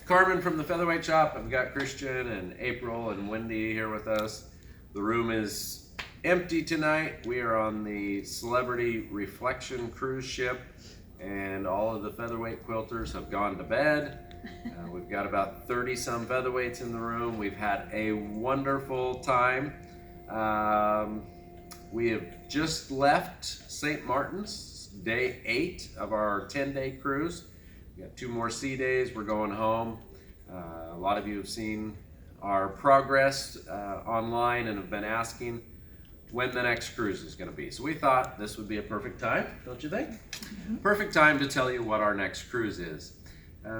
Carmen from the Featherweight shop. I've got Christian and April and Wendy here with us. The room is empty tonight. We are on the Celebrity Reflection cruise ship, and all of the Featherweight quilters have gone to bed. We've got about 30 some Featherweights in the room. We've had a wonderful time. We have just left St. Martin's, day 8 of our 10-day cruise. We got 2 more sea days. We're going home. A lot of you have seen our progress online and have been asking when the next cruise is going to be. So we thought this would be a perfect time, don't you think? Mm-hmm. Perfect time to tell you what our next cruise is.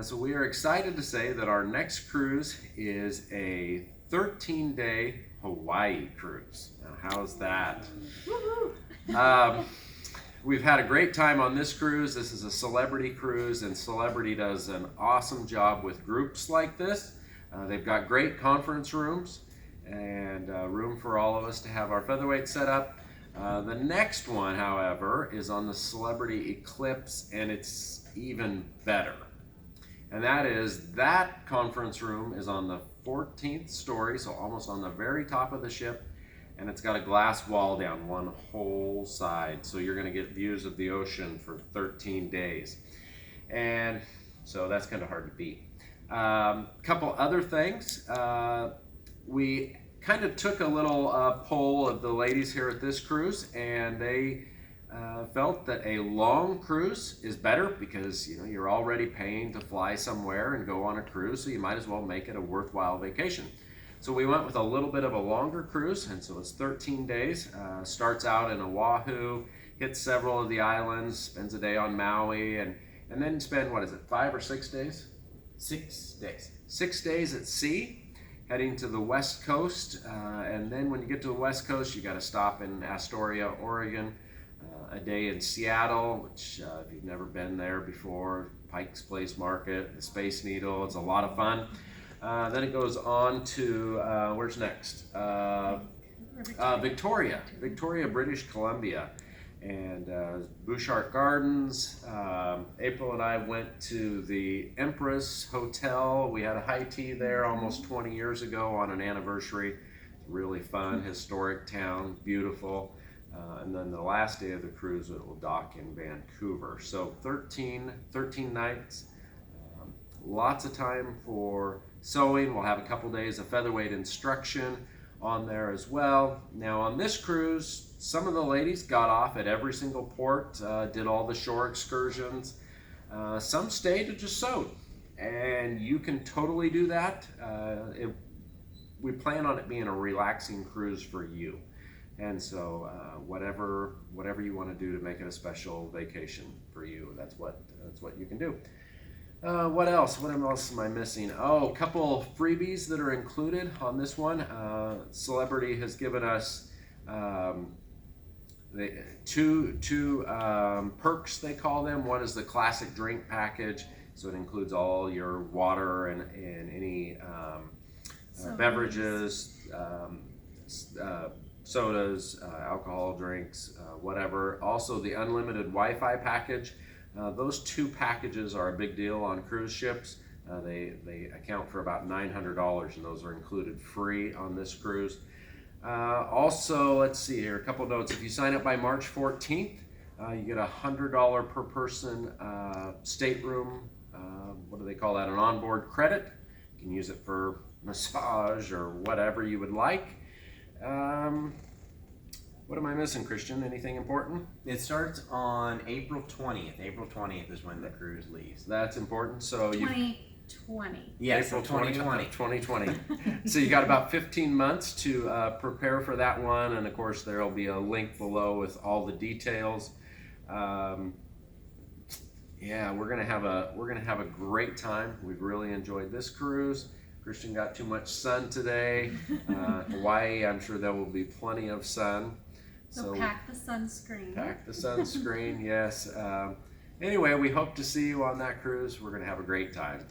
So we are excited to say that our next cruise is a 13-day Hawaii cruise. Now, how's that? We've had a great time on this cruise. This is a Celebrity cruise, and Celebrity does an awesome job with groups like this. They've got great conference rooms and room for all of us to have our Featherweight set up. The next one, however, is on the Celebrity Eclipse, and it's even better. And that conference room is on the 14th story, so almost on the very top of the ship. And it's got a glass wall down one whole side, so you're going to get views of the ocean for 13 days. And so that's kind of hard to beat. Couple other things. We kind of took a little poll of the ladies here at this cruise, and they felt that a long cruise is better because you're already paying to fly somewhere and go on a cruise, so you might as well make it a worthwhile vacation. So we went with a little bit of a longer cruise, and so it's 13 days. Starts out in Oahu, hits several of the islands, spends a day on Maui, and then spend, 5 or 6 days? 6 days. 6 days at sea, heading to the West Coast. And then when you get to the West Coast, you got to stop in Astoria, Oregon, a day in Seattle, which if you've never been there before, Pike's Place Market, the Space Needle, it's a lot of fun. Then it goes on to, where's next? Victoria, British Columbia, and Bouchard Gardens. April and I went to the Empress Hotel. We had a high tea there almost 20 years ago on an anniversary. Really fun, historic town, beautiful. And then the last day of the cruise, it will dock in Vancouver. So 13 nights, lots of time for sewing. We'll have a couple days of Featherweight instruction on there as well. Now on this cruise, some of the ladies got off at every single port, did all the shore excursions. Some stayed and just sewed, and you can totally do that. We plan on it being a relaxing cruise for you, and so whatever you want to do to make it a special vacation for you, that's what you can do. What else? What else am I missing? Oh, a couple freebies that are included on this one. Celebrity has given us two perks, they call them. One is the classic drink package, so it includes all your water and any beverages, sodas, alcohol drinks, whatever. Also the unlimited Wi-Fi package. Those 2 packages are a big deal on cruise ships. They account for about $900, and those are included free on this cruise. Also, let's see here, a couple notes. If you sign up by March 14th, you get a $100 per person stateroom, what do they call that, an onboard credit. You can use it for massage or whatever you would like. What am I missing, Christian? Anything important? It starts on April 20th. April 20th is when the cruise leaves. That's important. So 2020. Yes, April 2020. 2020. So you got about 15 months to prepare for that one, and of course there'll be a link below with all the details. Yeah, we're gonna have a great time. We've really enjoyed this cruise. Christian got too much sun today. Hawaii, I'm sure there will be plenty of sun. So pack the sunscreen. Pack the sunscreen, yes. Anyway, we hope to see you on that cruise. We're going to have a great time.